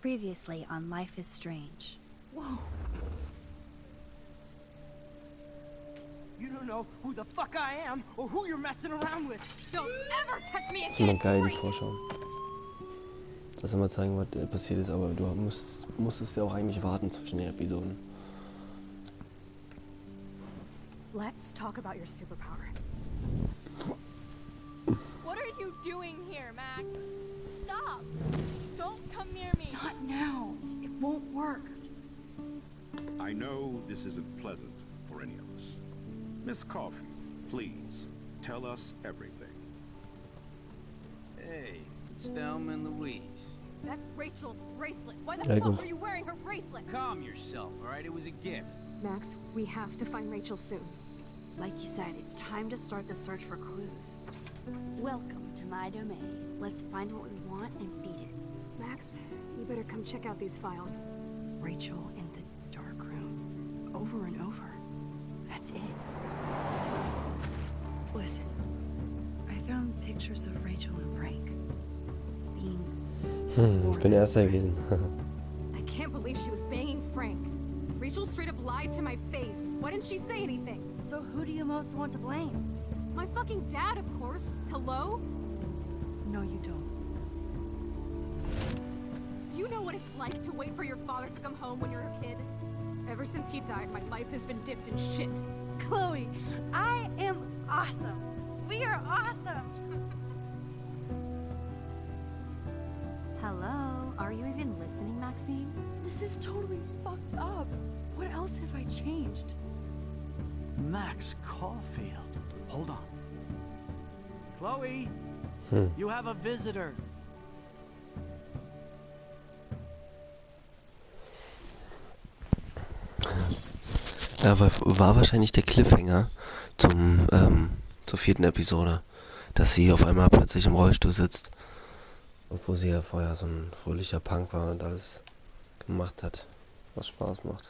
Previously on Life is Strange. Whoa. You don't know who the fuck I am or who you're messing around with. Don't ever touch me again. Das ist immer geil, die Vorschau. Dass immer zeigen, was passiert ist, aber du musstest ja auch eigentlich warten zwischen den Episoden. Let's talk about your superpower. What are you doing here, Max? Stop! Don't come near me. Not now. It won't work. I know this isn't pleasant for any of us. Miss Caulfield, please, tell us everything. Hey, it's Thelma and Louise. That's Rachel's bracelet. Why the fuck are you wearing her bracelet? Calm yourself, alright? It was a gift. Max, we have to find Rachel soon. Like you said, it's time to start the search for clues. Welcome to my domain. Let's find what we want and beat it. Max, you better come check out these files. Rachel in the dark room. Over and over. That's it. Listen, I found pictures of Rachel and Frank being Ich bin Erster gewesen. I can't believe she was banging Frank. Rachel straight up lied to my face. Why didn't she say anything? So who do you most want to blame? My fucking dad, of course. Hello? No, you don't. Do you know what it's like to wait for your father to come home when you're a kid? Ever since he died, my life has been dipped in shit. Chloe, I am awesome. We are awesome. Hello? Are you even listening, Maxine? This is totally fucked up. What else have I changed? Max Caulfield. Hold on. Chloe, you have a visitor. Ja, war wahrscheinlich der Cliffhanger zur 4. Episode, dass sie auf einmal plötzlich im Rollstuhl sitzt, obwohl sie ja vorher so ein fröhlicher Punk war und alles gemacht hat, was Spaß macht.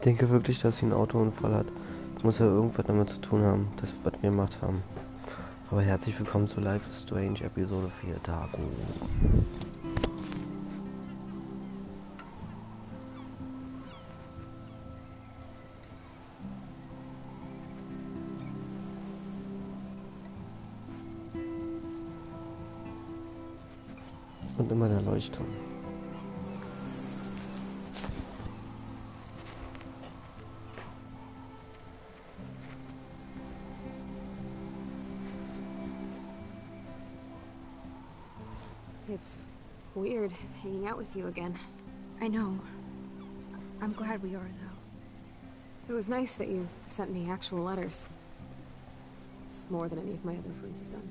Ich denke wirklich, dass sie einen Autounfall hat. Muss ja irgendwas damit zu tun haben, das was wir gemacht haben. Aber herzlich willkommen zu Life is Strange Episode 4 Tago. Und immer der Leuchtturm. It's weird hanging out with you again. I know. I'm glad we are, though. It was nice that you sent me actual letters. It's more than any of my other friends have done.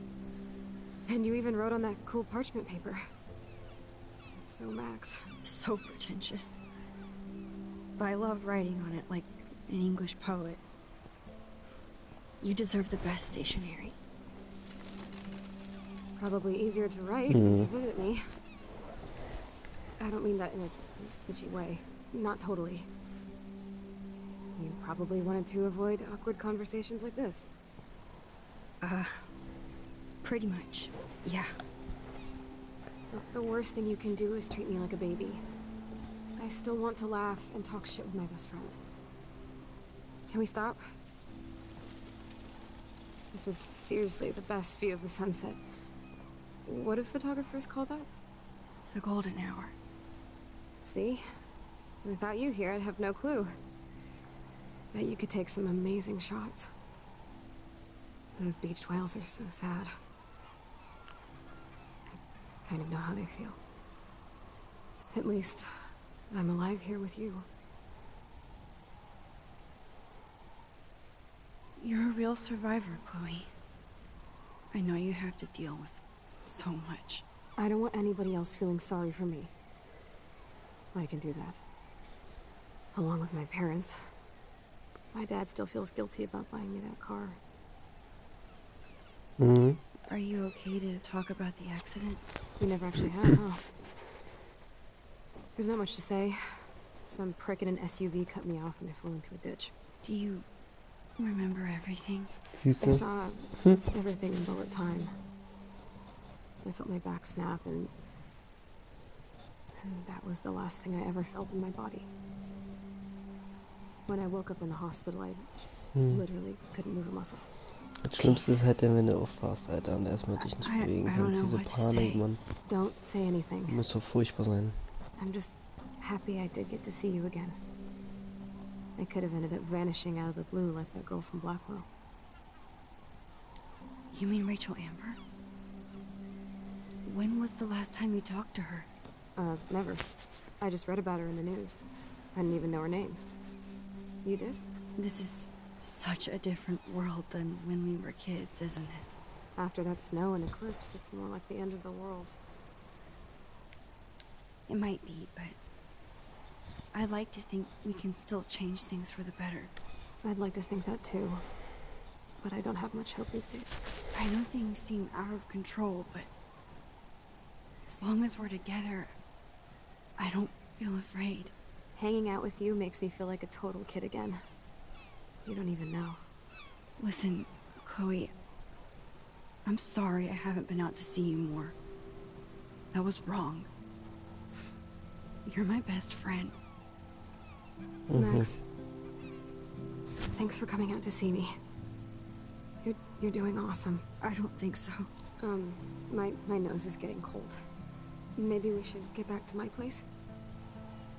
And you even wrote on that cool parchment paper. It's so Max. So pretentious. But I love writing on it like an English poet. You deserve the best stationery. Probably easier to write than to visit me. I don't mean that in a bitchy way. Not totally. You probably wanted to avoid awkward conversations like this. Pretty much, yeah. The worst thing you can do is treat me like a baby. I I still want to laugh and talk shit with my best friend. Can we stop? This is seriously the best view of the sunset. What do photographers call that? The golden hour. See? Without you here, I'd have no clue. Bet you could take some amazing shots. Those beached whales are so sad. I kind of know how they feel. At least, I'm alive here with you. You're a real survivor, Chloe. I know you have to deal with so much. I don't want anybody else feeling sorry for me. I can do that. Along with my parents. My dad still feels guilty about buying me that car. Are you okay to talk about the accident? We never actually have, huh? There's not much to say. Some prick in an SUV cut me off and I flew into a ditch. Do you remember everything? I saw everything in bullet time. I felt my back snap and that was the last thing I ever felt in my body. When I woke up in the hospital, I literally couldn't move a muscle. Das Schlimmste ist halt, wenn du aufwachst, Alter, und erstmal dich nicht bewegen kannst. Diese Panik, Mann. Don't say anything. Muss doch furchtbar sein. I'm just happy I did get to see you again. I could have ended up vanishing out of the blue like that girl from Blackwell. You mean Rachel Amber? When was the last time you talked to her? Never. I just read about her in the news. I didn't even know her name. You did? This is such a different world than when we were kids, isn't it? After that snow and eclipse, it's more like the end of the world. It might be, but I'd like to think we can still change things for the better. I'd like to think that too. But I don't have much hope these days. I know things seem out of control, but as long as we're together, I don't feel afraid. Hanging out with you makes me feel like a total kid again. You don't even know. Listen, Chloe, I'm sorry I haven't been out to see you more. That was wrong. You're my best friend. Max, thanks for coming out to see me. You're doing awesome. I don't think so. My nose is getting cold. Maybe we should get back to my place?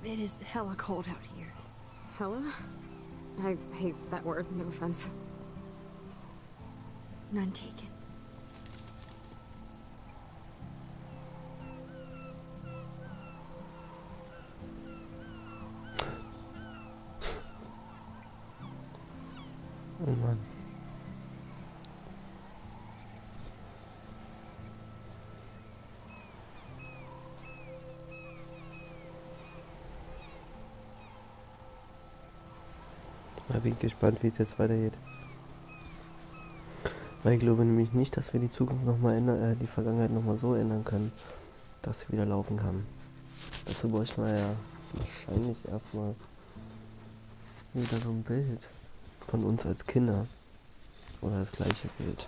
It is hella cold out here. Hella? I hate that word, no offense. None taken. Oh Mann. Da bin ich gespannt, wie es jetzt weitergeht. Weil ich glaube nämlich nicht, dass wir die Zukunft nochmal ändern, die Vergangenheit nochmal so ändern können, dass sie wieder laufen kann. Dazu bräuchten wir ja wahrscheinlich erstmal wieder so ein Bild von uns als Kinder. Oder das gleiche Bild.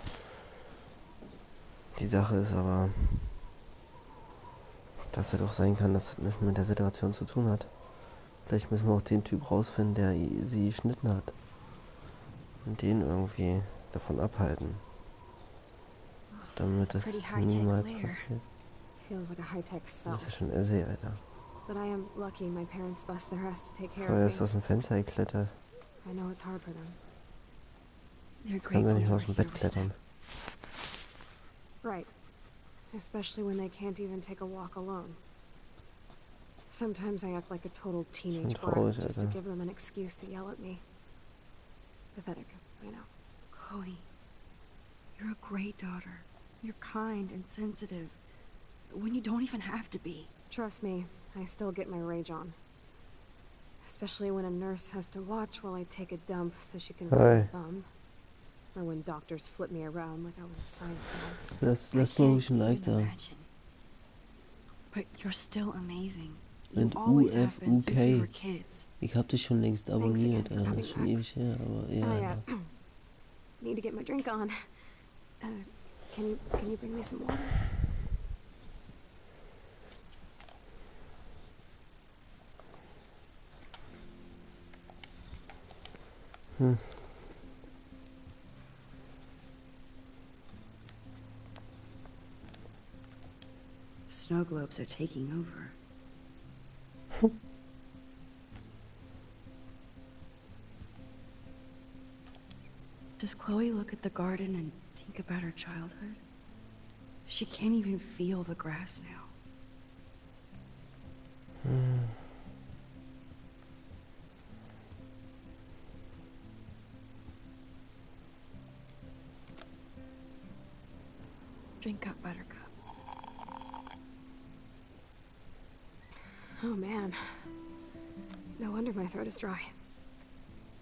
Die Sache ist aber, dass es doch sein kann, dass es nichts mit der Situation zu tun hat. Vielleicht müssen wir auch den Typ rausfinden, der sie geschnitten hat. Und den irgendwie davon abhalten. Damit das niemals passiert. Feels like a high-tech cell. Das ist schon Essay, Alter. But I am lucky my parents bust their ass to take care Vorher of ist me. aus dem Fenster geklettert. I know it's hard for them. They're Kann grateful sie nicht you aus were dem here Bett with them. klettern. Right. Especially when they can't even take a walk alone. Sometimes I act like a total teenage brat traurig, just to Alter. give them an excuse to yell at me. Pathetic, I know. Chloe, you're a great daughter. You're kind and sensitive when you don't even have to be. Trust me, I still get my rage on. Especially when a nurse has to watch while I take a dump so she can rub my Hi. thumb. Or when doctors flip me around like I was a science lab. Lass mal ruhig ein Like da. Imagine. But you're still amazing. You Und always have been since we were UFUK. kids. Ich hab dich schon längst abonniert, again for coming, schon Max. ewig her, aber ja. I need to get my drink on. Can you bring me some water? Snow globes are taking over. Does Chloe look at the garden and think about her childhood? She can't even feel the grass now. Drink up, Buttercup. Oh man. No wonder my throat is dry.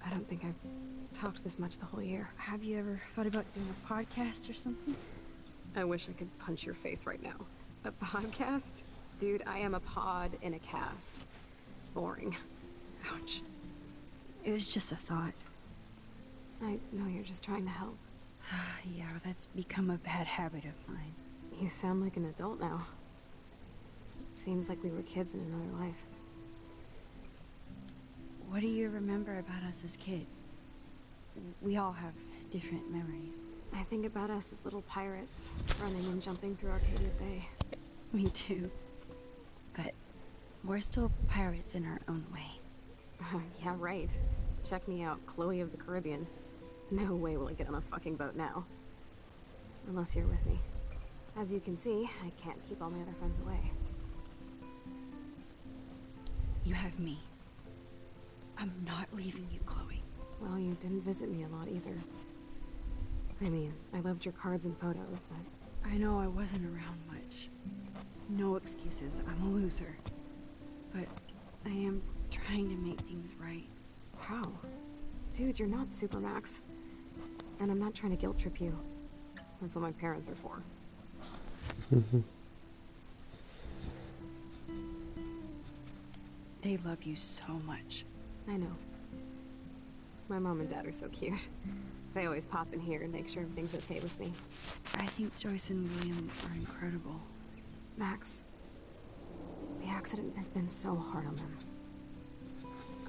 I don't think I've talked this much the whole year. Have you ever thought about doing a podcast or something? I wish I could punch your face right now. A podcast? Dude, I am a pod in a cast. Boring. Ouch. It was just a thought. I know you're just trying to help. Yeah, that's become a bad habit of mine. You sound like an adult now. It seems like we were kids in another life. What do you remember about us as kids? We all have different memories. I think about us as little pirates, running and jumping through Arcadia Bay. Me too. But we're still pirates in our own way. Yeah, right. Check me out, Chloe of the Caribbean. No way will I get on a fucking boat now. Unless you're with me. As you can see, I can't keep all my other friends away. You have me. I'm not leaving you, Chloe. Well, you didn't visit me a lot either. I mean, I loved your cards and photos, but... I know I wasn't around much. No excuses, I'm a loser. But I am trying to make things right. How? Dude, you're not Super Max. And I'm not trying to guilt trip you. That's what my parents are for. They love you so much. I know. My mom and dad are so cute. They always pop in here and make sure everything's okay with me. I think Joyce and William are incredible. Max, the accident has been so hard on them.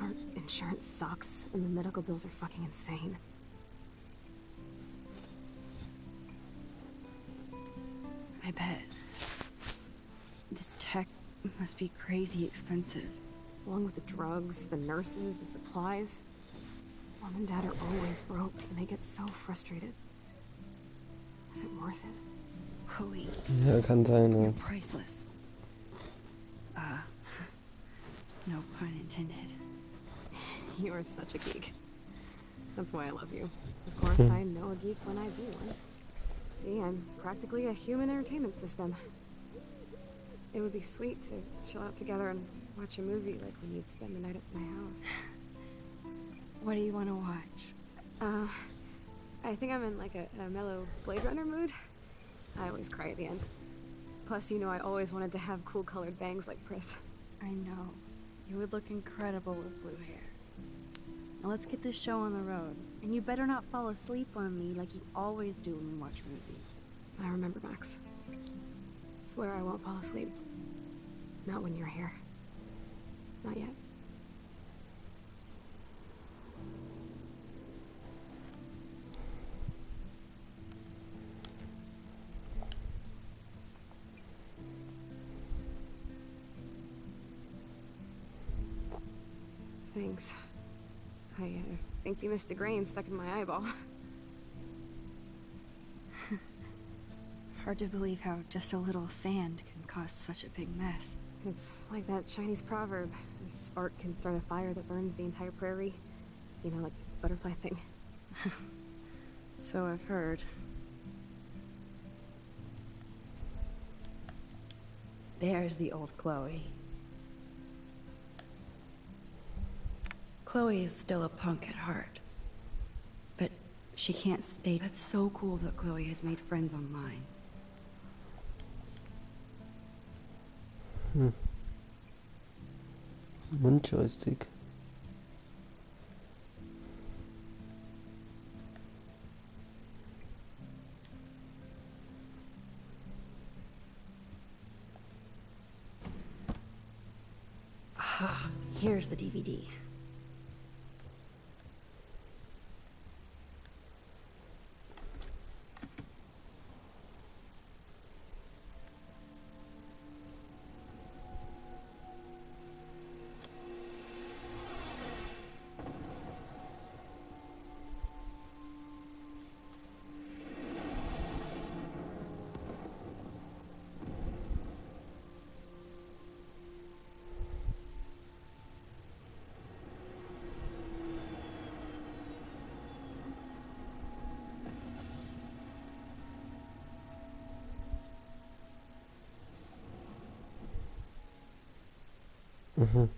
Our insurance sucks, and the medical bills are fucking insane. I bet. This tech must be crazy expensive. Along with the drugs, the nurses, the supplies. Mom and Dad are always broke, and they get so frustrated. Is it worth it? Chloe, Ja, kann sein, you're ja. priceless. No pun intended. You are such a geek. That's why I love you. Of course, I know a geek when I be one. See, I'm practically a human entertainment system. It would be sweet to chill out together and watch a movie like when you'd spend the night at my house. What do you want to watch? I think I'm in like a mellow Blade Runner mood. I always cry at the end. Plus, you know, I always wanted to have cool colored bangs like Criz. I know. You would look incredible with blue hair. Now let's get this show on the road. And you better not fall asleep on me like you always do when we watch movies. I remember, Max. Swear I won't fall asleep. Not when you're here. Not yet. Thanks. I think you missed a grain stuck in my eyeball. Hard to believe how just a little sand can cause such a big mess. It's like that Chinese proverb. A spark can start a fire that burns the entire prairie. You know, like butterfly thing. So I've heard. There's the old Chloe. Chloe is still a punk at heart. But she can't stay. That's so cool that Chloe has made friends online. Mundjoystick. Ah, here's the DVD. Mhm.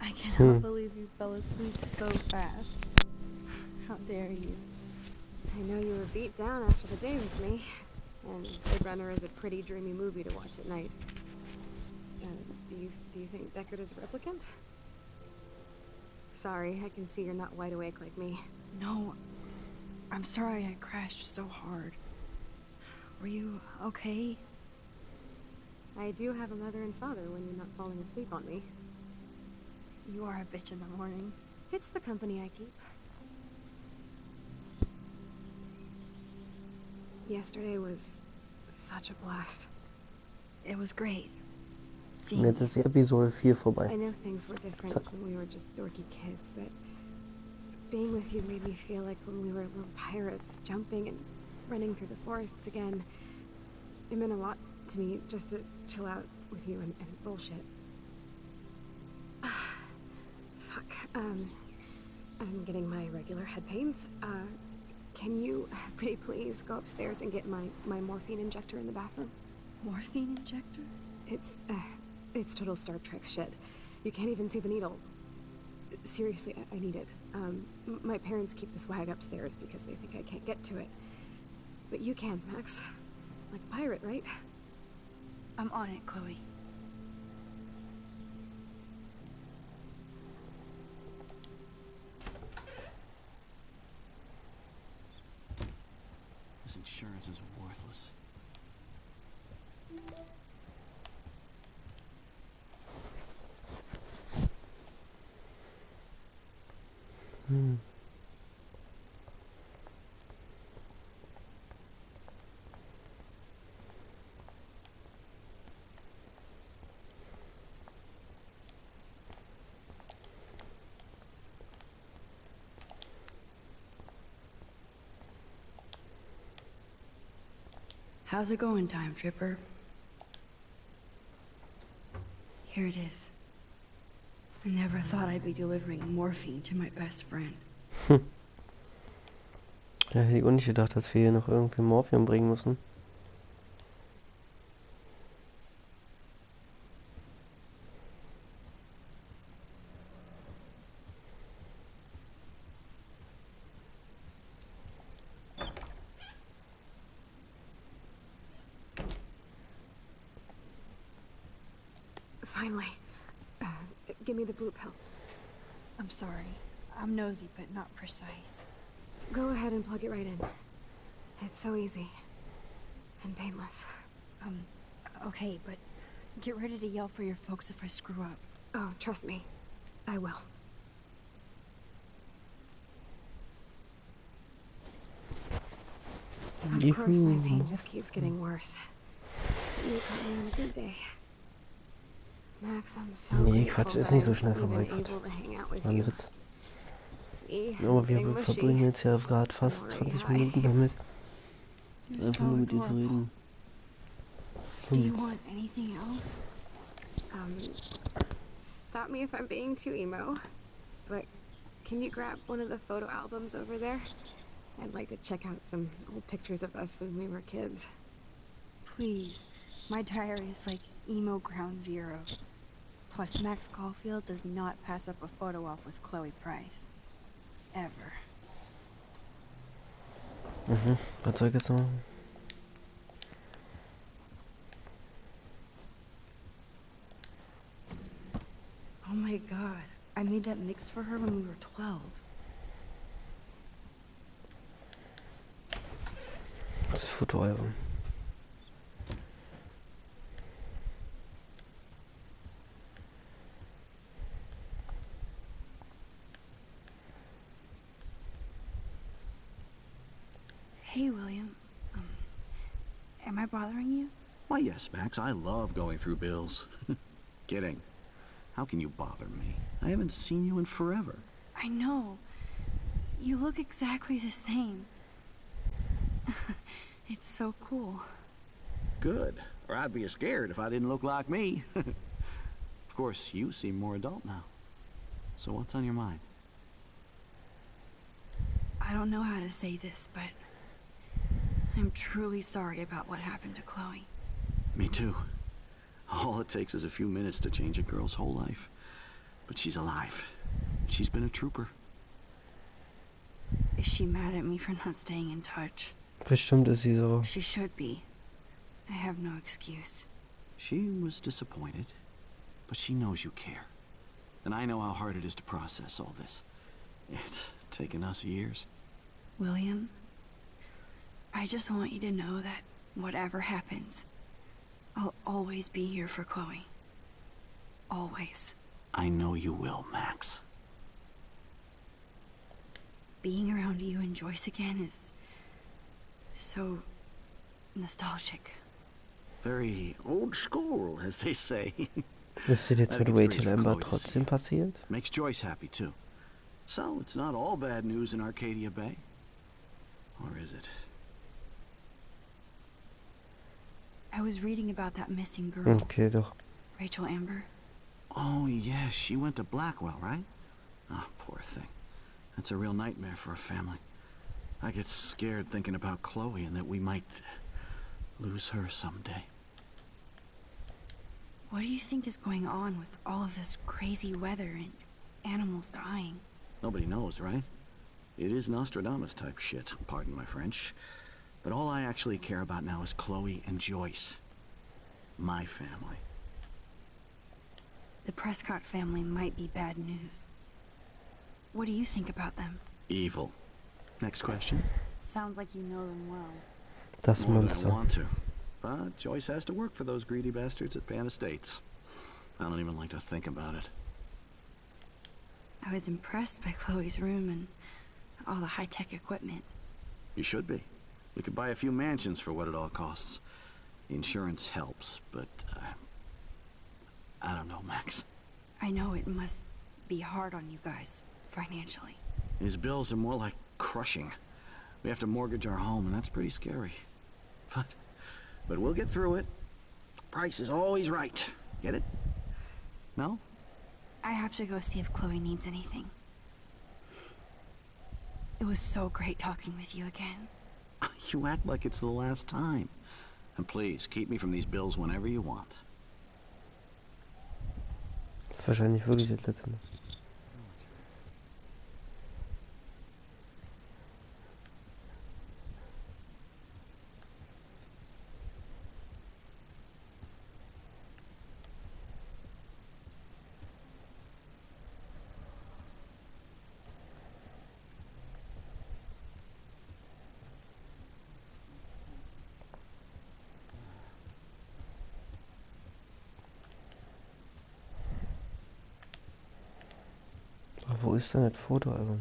I cannot believe you fell asleep so fast. How dare you? I know you were beat down after the day with me, and Blade Runner is a pretty dreamy movie to watch at night. Do you think Deckard is a replicant? Sorry, I can see you're not wide awake like me. No, I'm sorry I crashed so hard. Were you okay? I do have a mother and father when you're not falling asleep on me. You are a bitch in the morning. It's the company I keep. Yesterday was such a blast. It was great. Und jetzt ist die Episode 4 vorbei. I know things were different when we were just dorky kids, but being with you made me feel like when we were little pirates, jumping and running through the forests again. It meant a lot to me just to chill out with you and bullshit. Fuck. I'm getting my regular head pains. Can you, pretty please, go upstairs and get my morphine injector in the bathroom? Morphine injector? It's total Star Trek shit. You can't even see the needle. Seriously, I need it. My parents keep the swag upstairs because they think I can't get to it. But you can, Max. Like a pirate, right? I'm on it, Chloe. This insurance is worthless. How's it going, Time Tripper? Here it is. I never thought I'd be delivering morphine to my best friend. Ja, hätte ich auch nicht gedacht, dass wir hier noch irgendwie Morphium bringen müssen. Finally. Give me the blue pill. I'm sorry. I'm nosy, but not precise. Go ahead and plug it right in. It's so easy. And painless. Okay, but get ready to yell for your folks if I screw up. Oh, trust me. I will. Of course, my pain just keeps getting worse. You caught me on a good day. Max, I'm so Nee, grateful Quatsch, ist that nicht so I've schnell even vorbei, able Quatsch. to hang out with War ein you. Witz. See, Aber wir getting mushy. verbringen jetzt ja gerade fast Already 20 high. Minuten damit, You're einfach so nur mit dir zu adorable. reden. Do you want anything else? Stop me if I'm being too emo, but can you grab one of the photo albums over there? I'd like to check out some old pictures of us when we were kids. Please. My diary is like emo ground zero. Plus, Max Caulfield does not pass up a photo op with Chloe Price. Ever. Was soll ich jetzt noch machen? Oh my god. I made that mix for her when we were 12. Das Fotoalbum. Hey, William. Am I bothering you? Why, yes, Max. I love going through bills. Kidding. How can you bother me? I haven't seen you in forever. I know. You look exactly the same. It's so cool. Good. Or I'd be scared if I didn't look like me. Of course, you seem more adult now. So what's on your mind? I don't know how to say this, but I'm truly sorry about what happened to Chloe. Me too. All it takes is a few minutes to change a girl's whole life. But she's alive. She's been a trooper. Is she mad at me for not staying in touch? Bestimmt ist sie so. She should be. I have no excuse. She was disappointed, but she knows you care. And I know how hard it is to process all this. It's taken us years. William, I just want you to know that whatever happens, I'll always be here for Chloe. Always. I know you will, Max. Being around you and Joyce again is so nostalgic. Very old school, as they say. Ist sie jetzt mit Rachel Amber trotzdem passiert? Makes Joyce happy too. So it's not all bad news in Arcadia Bay. Or is it? I was reading about that missing girl. Okay, doch. Rachel Amber. Oh, yes, she went to Blackwell, right? Oh, poor thing. That's a real nightmare for a family. I get scared thinking about Chloe and that we might lose her someday. What do you think is going on with all of this crazy weather and animals dying? Nobody knows, right? It is Nostradamus type shit, pardon my French. But all I actually care about now is Chloe and Joyce. My family. The Prescott family might be bad news. What do you think about them? Evil. Next question. Sounds like you know them well. Das More than I Monster. want to. But Joyce has to work for those greedy bastards at Pan Estates. I don't even like to think about it. I was impressed by Chloe's room and all the high-tech equipment. You should be. We could buy a few mansions for what it all costs. The insurance helps, but I don't know, Max. I know it must be hard on you guys, financially. These bills are more like crushing. We have to mortgage our home, and that's pretty scary. But we'll get through it. Price is always right. Get it? No? I have to go see if Chloe needs anything. It was so great talking with you again. You act like it's the last time. And please, keep me from these bills whenever you want. Wahrscheinlich wirklich das letzte Mal. Aber wo ist denn das Fotoalbum?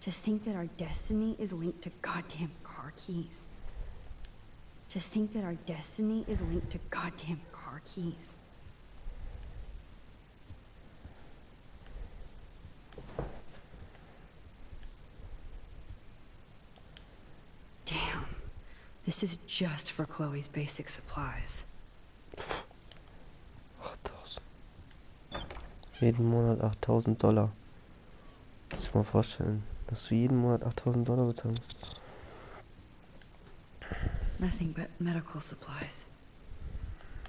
To think that our destiny is linked to goddamn car keys. To think that our destiny is linked to goddamn car keys. Damn. This is just for Chloe's basic supplies. 8.000. Jeden Monat $8.000. Muss ich mal vorstellen, dass du jeden Monat $8.000 bezahlen musst. Nothing but medical supplies.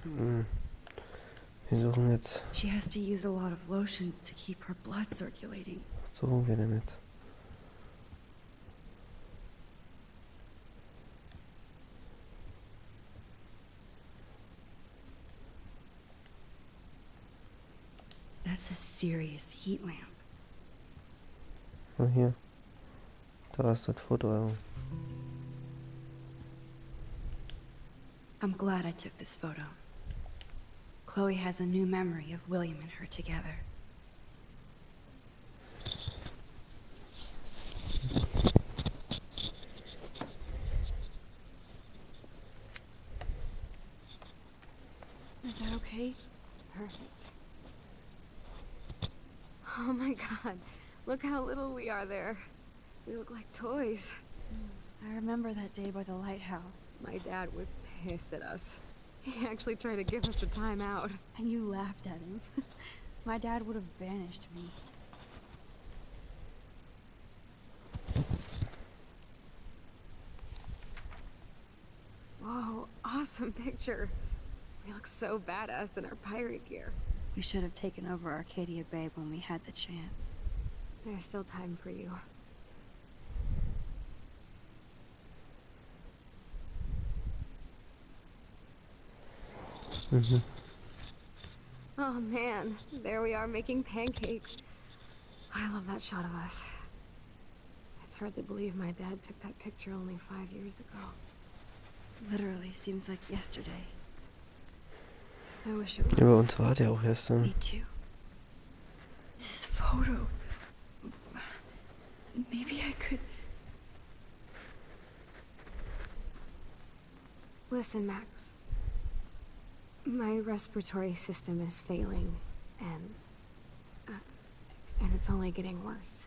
Wir suchen jetzt. She has to use a lot of lotion to keep her blood circulating. Was suchen wir denn jetzt? That's a serious heat lamp. Oh, hier. Da ist das Fotoalbum. I'm glad I took this photo. Chloe has a new memory of William and her together. Is that okay? Perfect. Oh my god, look how little we are there. We look like toys. I remember that day by the lighthouse. My dad was pissed at us. He actually tried to give us a timeout. And you laughed at him. My dad would have banished me. Whoa, awesome picture. We look so badass in our pirate gear. We should have taken over Arcadia Bay when we had the chance. There's still time for you. Oh man, there we are making pancakes. I love that shot of us. It's hard to believe my dad took that picture only 5 years ago. Literally seems like yesterday. I wish it was. Ja, bei uns war der auch gestern. Me too. This photo. Maybe I could. Listen, Max. My respiratory system is failing, and it's only getting worse.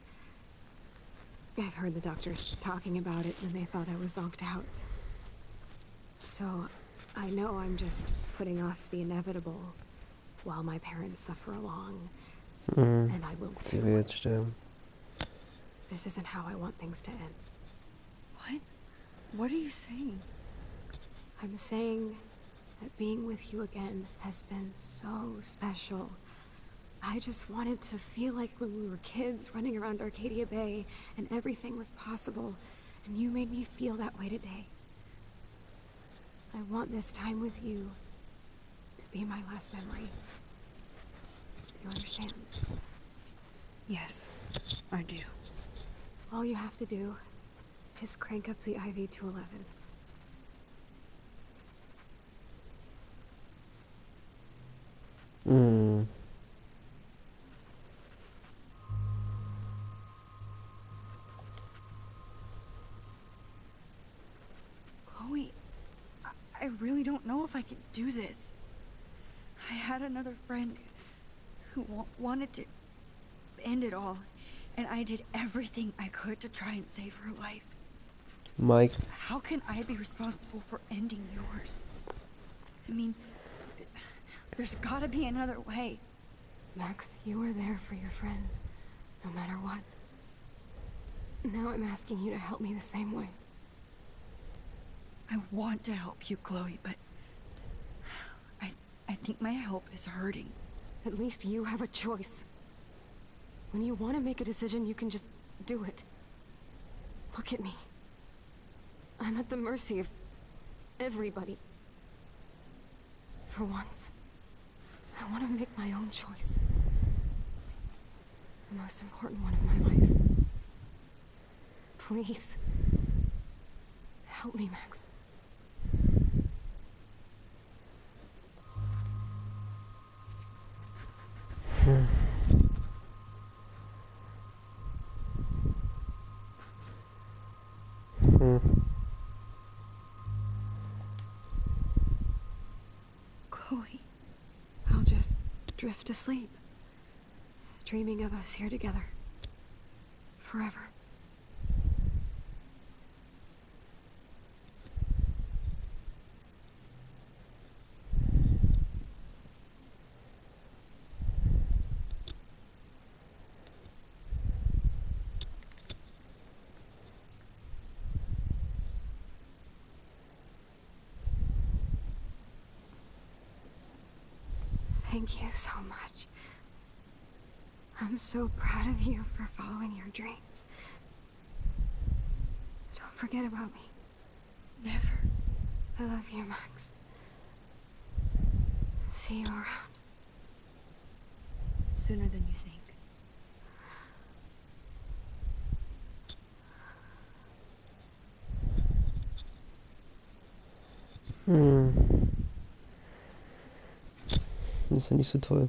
I've heard the doctors talking about it, and they thought I was zonked out. So, I know I'm just putting off the inevitable while my parents suffer along, and I will Sie too. will jetzt sterben. This isn't how I want things to end. What? What are you saying? I'm saying that being with you again has been so special. I just wanted to feel like when we were kids running around Arcadia Bay and everything was possible, and you made me feel that way today. I want this time with you to be my last memory. Do you understand? Yes, I do. All you have to do is crank up the IV to 11. Chloe, I really don't know if I can do this. I had another friend who wanted to end it all, and I did everything I could to try and save her life. Mike. How can I be responsible for ending yours? I mean, there's gotta be another way. Max, you were there for your friend, no matter what. Now I'm asking you to help me the same way. I want to help you, Chloe, but I think my help is hurting. At least you have a choice. When you want to make a decision, you can just do it. Look at me. I'm at the mercy of everybody. For once, I want to make my own choice. The most important one of my life. Please, help me, Max. Chloe. I'll just drift to sleep, dreaming of us here together. Forever. Thank you so much. I'm so proud of you for following your dreams. Don't forget about me. Never. I love you, Max. See you around. Sooner than you think. ist ja nicht so toll.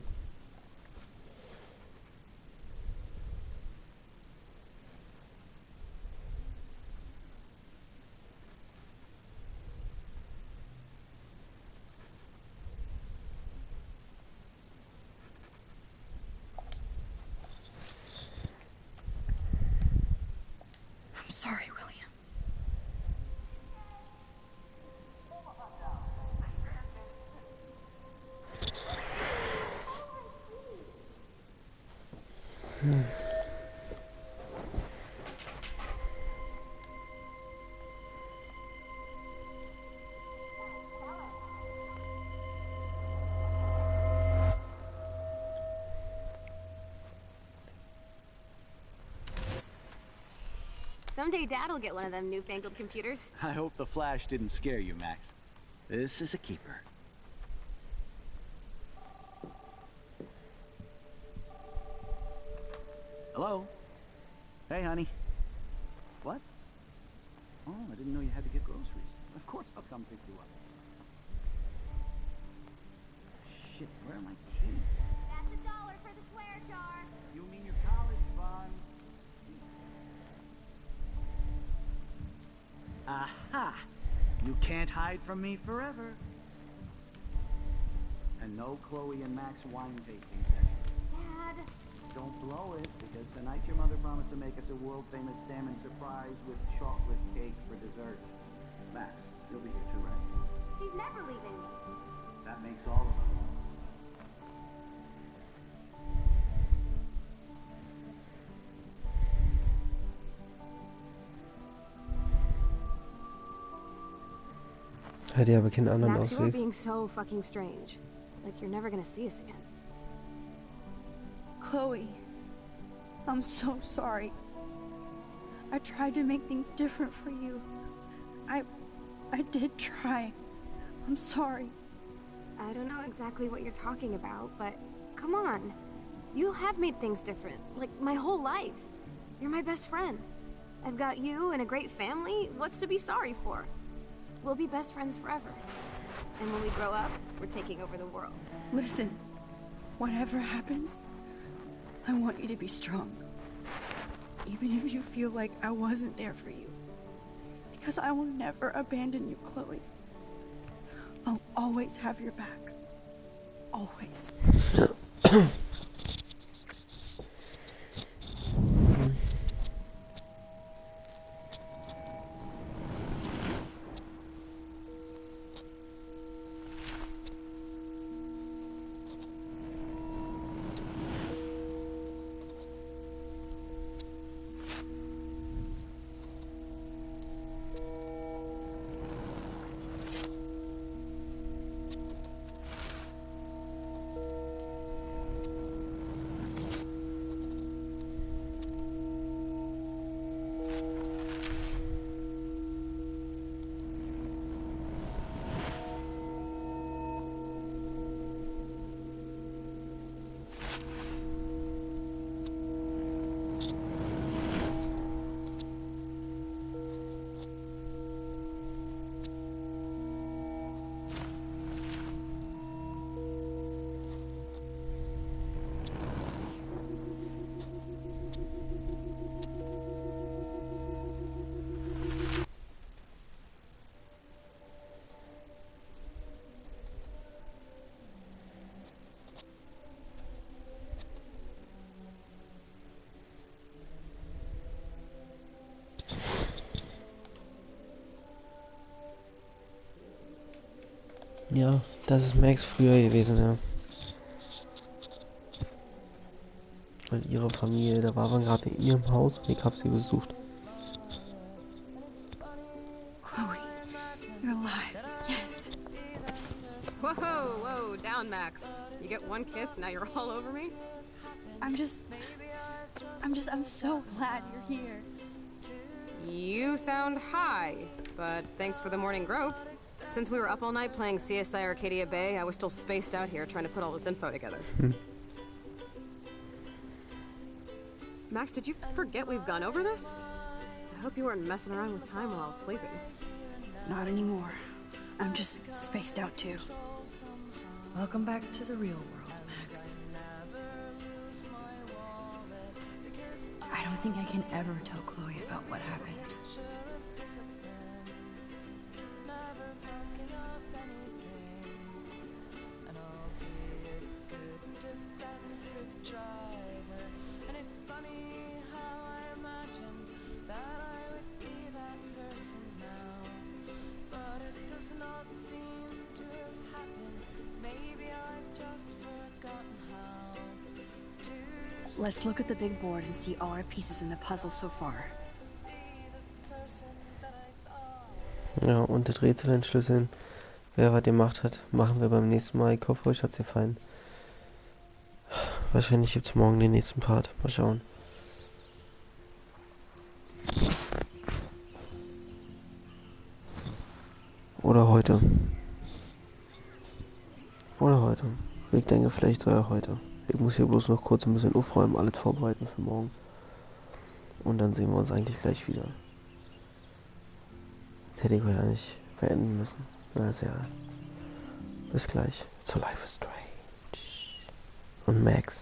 I'm sorry, William. Someday Dad'll get one of them newfangled computers. I hope the flash didn't scare you, Max. This is a keeper. Hello? Hey, honey. What? Oh, I didn't know you had to get groceries. Of course I'll come pick you up. Shit, where are my keys? That's $1 for the swear jar. You mean your college fund? Aha! You can't hide from me forever. And no Chloe and Max wine tasting session. Dad. Don't blow it, because tonight your mother promised to make us a world-famous salmon surprise with chocolate cake for dessert. Max, you'll be here too, right? She's never leaving me. That makes all of us. Hätte ja aber keinen anderen Max, you're Ausweg. being so fucking strange. Like you're never gonna see us again. Chloe, I'm so sorry. I tried to make things different for you. I did try. I'm sorry. I don't know exactly what you're talking about, but come on. You have made things different, like my whole life. You're my best friend. I've got you and a great family. What's to be sorry for? We'll be best friends forever. And when we grow up, we're taking over the world. Listen, whatever happens, I want you to be strong. Even if you feel like I wasn't there for you. Because I will never abandon you, Chloe. I'll always have your back. Always. Ja, das ist Max früher gewesen, ja. Weil ihre Familie, da waren wir gerade in ihrem Haus und ich hab sie besucht. Chloe, you're alive. Yes. Whoa, whoa, down, Max. You get one kiss, now you're all over me? I'm so glad you're here. You sound high, but thanks for the morning grope. Since we were up all night playing CSI Arcadia Bay, I was still spaced out here trying to put all this info together. Max, did you forget we've gone over this? I hope you weren't messing around with time while I was sleeping. Not anymore. I'm just spaced out too. Welcome back to the real world, Max. I don't think I can ever tell Chloe about what happened. Let's look at the big board and see all our pieces in the puzzle so far. Ja, und das Rätsel entschlüsseln, wer was gemacht hat, machen wir beim nächsten Mal. Ich hoffe, euch hat's gefallen. Wahrscheinlich gibt's morgen den nächsten Part. Mal schauen. Oder heute. Oder heute. Ich denke vielleicht sogar heute. Ich muss hier bloß noch kurz ein bisschen aufräumen, alles vorbereiten für morgen. Und dann sehen wir uns eigentlich gleich wieder. Das hätte ich ja nicht beenden müssen. Na, ist ja. Bis gleich. Zu Life is Strange. Und Max.